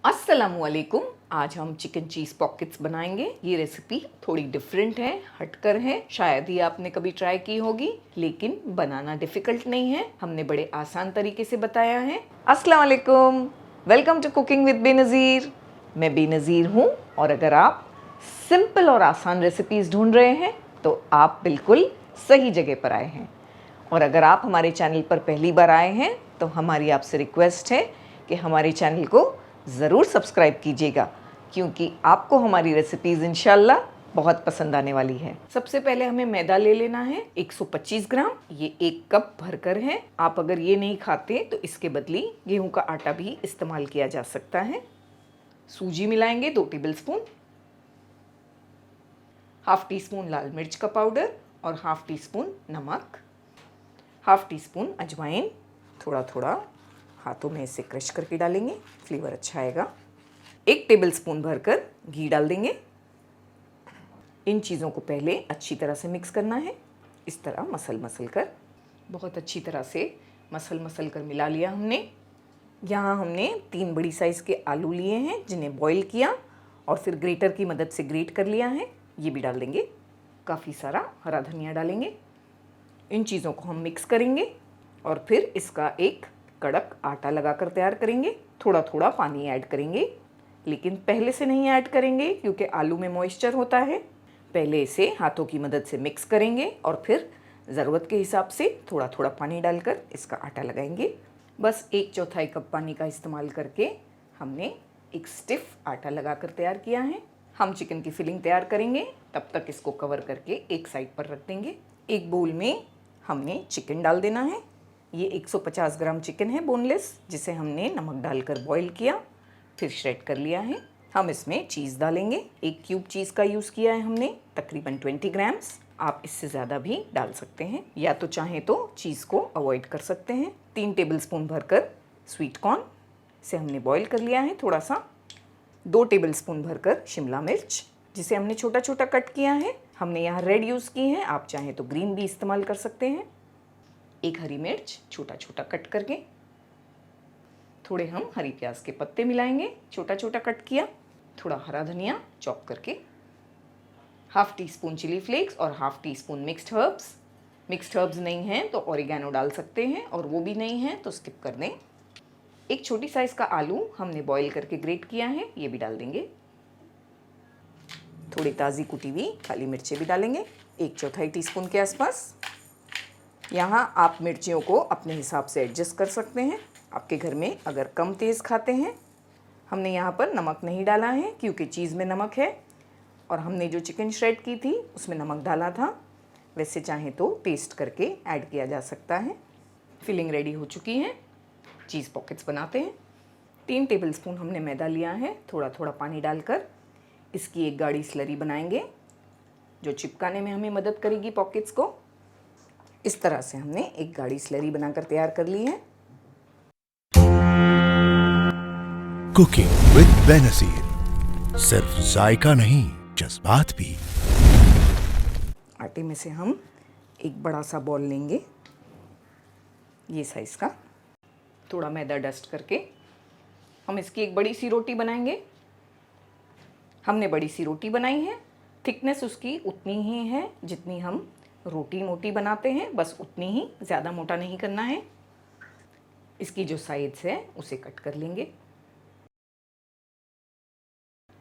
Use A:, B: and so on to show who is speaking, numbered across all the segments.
A: अस्सलामुअलैकुम। आज हम चिकन चीज़ पॉकेट्स बनाएंगे। ये रेसिपी थोड़ी डिफरेंट है, हटकर है। शायद ही आपने कभी ट्राई की होगी, लेकिन बनाना डिफ़िकल्ट नहीं है। हमने बड़े आसान तरीके से बताया है। अस्सलामुअलैकुम, welcome to cooking with Benazir. मैं बेनज़ीर हूँ और अगर आप सिंपल और आसान रेसिपीज़ ढूंढ रहे हैं तो आप बिल्कुल सही जगह पर आए हैं। और अगर आप हमारे चैनल पर पहली बार आए हैं तो हमारी आपसे रिक्वेस्ट है कि हमारे चैनल को ज़रूर सब्सक्राइब कीजिएगा, क्योंकि आपको हमारी रेसिपीज़ इंशाल्लाह बहुत पसंद आने वाली है। सबसे पहले हमें मैदा ले लेना है 125 ग्राम। ये 1 कप भरकर है। आप अगर ये नहीं खाते तो इसके बदले गेहूं का आटा भी इस्तेमाल किया जा सकता है। सूजी मिलाएंगे 2 टेबलस्पून, हाफ टी स्पून लाल मिर्च का पाउडर और हाफ टी स्पून नमक, हाफ टी स्पून अजवाइन। थोड़ा थोड़ा हाथों में इसे क्रश करके डालेंगे, फ्लेवर अच्छा आएगा। 1 टेबलस्पून भरकर घी डाल देंगे। इन चीज़ों को पहले अच्छी तरह से मिक्स करना है। इस तरह मसल कर, बहुत अच्छी तरह से मसल कर मिला लिया हमने। यहाँ हमने 3 बड़ी साइज़ के आलू लिए हैं, जिन्हें बॉईल किया और फिर ग्रेटर की मदद से ग्रेट कर लिया है। ये भी डाल देंगे। काफ़ी सारा हरा धनिया डालेंगे। इन चीज़ों को हम मिक्स करेंगे और फिर इसका एक कड़क आटा लगाकर तैयार करेंगे। थोड़ा थोड़ा पानी ऐड करेंगे, लेकिन पहले से नहीं ऐड करेंगे क्योंकि आलू में मॉइस्चर होता है। पहले इसे हाथों की मदद से मिक्स करेंगे और फिर ज़रूरत के हिसाब से थोड़ा थोड़ा पानी डालकर इसका आटा लगाएंगे। बस 1/4 कप पानी का इस्तेमाल करके हमने एक स्टिफ आटा लगाकर तैयार किया है। हम चिकन की फिलिंग तैयार करेंगे, तब तक इसको कवर करके एक साइड पर रख देंगे। एक बोल में हमने चिकन डाल देना है। ये 150 ग्राम चिकन है बोनलेस, जिसे हमने नमक डालकर बॉईल किया, फिर श्रेड कर लिया है। हम इसमें चीज़ डालेंगे। 1 क्यूब चीज़ का यूज़ किया है हमने, तकरीबन 20 ग्राम्स। आप इससे ज़्यादा भी डाल सकते हैं, या तो चाहें तो चीज़ को अवॉइड कर सकते हैं। 3 टेबलस्पून भरकर स्वीट कॉर्न, इसे हमने बॉईल कर लिया है थोड़ा सा। 2 टेबलस्पून भरकर शिमला मिर्च, जिसे हमने छोटा छोटा कट किया है। हमने यहाँ रेड यूज़ की है, आप चाहें तो ग्रीन भी इस्तेमाल कर सकते हैं। 1 हरी मिर्च छोटा छोटा कट करके। थोड़े हम हरी प्याज के पत्ते मिलाएंगे, छोटा छोटा कट किया। थोड़ा हरा धनिया चॉप करके। Half teaspoon chilli flakes और half teaspoon mixed herbs. Mixed herbs नहीं हैं तो ऑरिगेनो डाल सकते हैं, और वो भी नहीं है तो स्किप कर दें। एक छोटी साइज़ का आलू हमने बॉईल करके ग्रेट किया है, ये भी डाल देंगे। थोड़ी ताज़ी कुटी हुई काली मिर्चें भी डालेंगे, 1/4 टीस्पून के आसपास। यहाँ आप मिर्चियों को अपने हिसाब से एडजस्ट कर सकते हैं, आपके घर में अगर कम तेज़ खाते हैं। हमने यहाँ पर नमक नहीं डाला है क्योंकि चीज़ में नमक है, और हमने जो चिकन श्रेड की थी उसमें नमक डाला था। वैसे चाहें तो टेस्ट करके ऐड किया जा सकता है। फिलिंग रेडी हो चुकी है। चीज़ पॉकेट्स बनाते हैं। 3 टेबलस्पून हमने मैदा लिया है, थोड़ा थोड़ा पानी डालकर इसकी एक गाढ़ी स्लरी बनाएंगे, जो चिपकाने में हमें मदद करेगी पॉकेट्स को। इस तरह से हमने एक गाढ़ी स्लरी बनाकर तैयार कर ली है।
B: कुकिंग विद बेनज़ीर, सिर्फ जायका नहीं, जज्बात भी।
A: आटे में से हम एक बड़ा सा बॉल लेंगे, ये साइज़ का। थोड़ा मैदा डस्ट करके हम इसकी एक बड़ी सी रोटी बनाएंगे। हमने बड़ी सी रोटी बनाई है। थिकनेस उसकी उतनी ही है जितनी हम रोटी मोटी बनाते हैं, बस उतनी ही, ज़्यादा मोटा नहीं करना है। इसकी जो साइड्स है उसे कट कर लेंगे।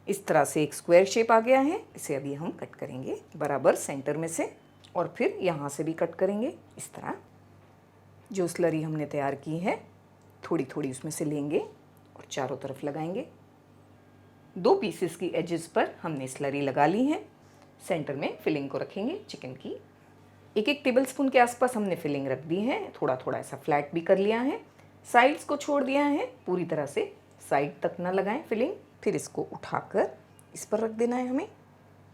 A: इस तरह से एक स्क्वायर शेप आ गया है। इसे अभी हम कट करेंगे बराबर सेंटर में से, और फिर यहाँ से भी कट करेंगे इस तरह। जो स्लरी हमने तैयार की है थोड़ी थोड़ी उसमें से लेंगे और चारों तरफ लगाएंगे। 2 पीसेस की एजेस पर हमने स्लरी लगा ली है। सेंटर में फिलिंग को रखेंगे चिकन की। 1 टेबलस्पून के आसपास हमने फिलिंग रख दी है। थोड़ा थोड़ा ऐसा फ्लैट भी कर लिया है। साइड्स को छोड़ दिया है, पूरी तरह से साइड तक ना लगाएं फिलिंग। फिर इसको उठाकर इस पर रख देना है हमें।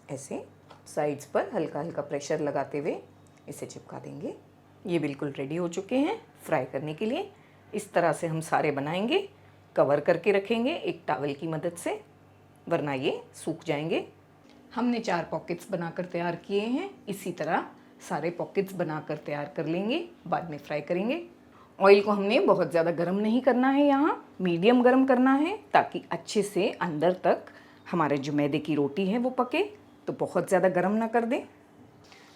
A: ऐसे साइड्स पर हल्का हल्का प्रेशर लगाते हुए इसे चिपका देंगे। ये बिल्कुल रेडी हो चुके हैं फ्राई करने के लिए। इस तरह से हम सारे बनाएंगे। कवर करके रखेंगे एक टॉवल की मदद से, वरना ये सूख जाएंगे। हमने 4 पॉकेट्स बनाकर तैयार किए हैं। इसी तरह सारे पॉकेट्स बनाकर तैयार कर लेंगे, बाद में फ्राई करेंगे। ऑयल को हमने बहुत ज़्यादा गर्म नहीं करना है, यहाँ मीडियम गर्म करना है ताकि अच्छे से अंदर तक हमारे जो मैदे की रोटी है वो पके। तो बहुत ज़्यादा गर्म ना कर दें।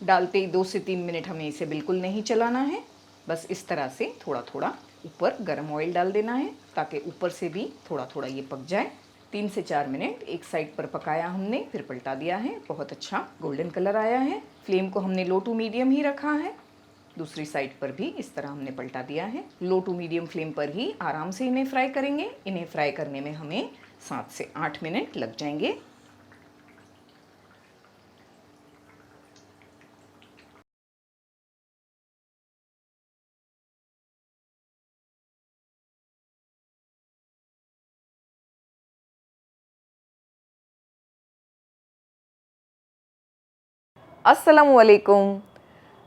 A: डालते ही 2 से 3 मिनट हमें इसे बिल्कुल नहीं चलाना है, बस इस तरह से थोड़ा थोड़ा ऊपर गर्म ऑयल डाल देना है ताकि ऊपर से भी थोड़ा थोड़ा ये पक जाए। 3 से 4 मिनट एक साइड पर पकाया हमने, फिर पलटा दिया है। बहुत अच्छा गोल्डन कलर आया है। फ्लेम को हमने लो टू मीडियम ही रखा है। दूसरी साइड पर भी इस तरह हमने पलटा दिया है। लो टू मीडियम फ्लेम पर ही आराम से इन्हें फ्राई करेंगे। इन्हें फ्राई करने में हमें 7 से 8 मिनट लग जाएंगे। अस्सलामुअलैकुम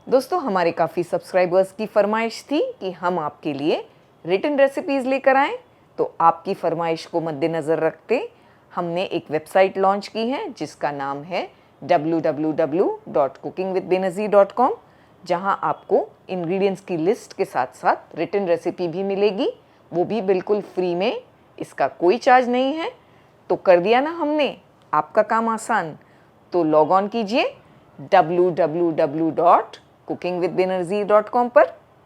A: दोस्तों, हमारे काफ़ी सब्सक्राइबर्स की फरमाइश थी कि हम आपके लिए रिटन रेसिपीज़ लेकर आएँ। तो आपकी फरमाइश को मद्देनज़र रखते हमने एक वेबसाइट लॉन्च की है जिसका नाम है www.cookingwithbenazir.com, जहां आपको इंग्रेडिएंट्स की लिस्ट के साथ साथ रिटन रेसिपी भी मिलेगी, वो भी बिल्कुल फ्री में। इसका कोई चार्ज नहीं है। तो कर दिया ना हमने आपका काम आसान। तो लॉग ऑन कीजिए www.cookingwithbenazir.com पर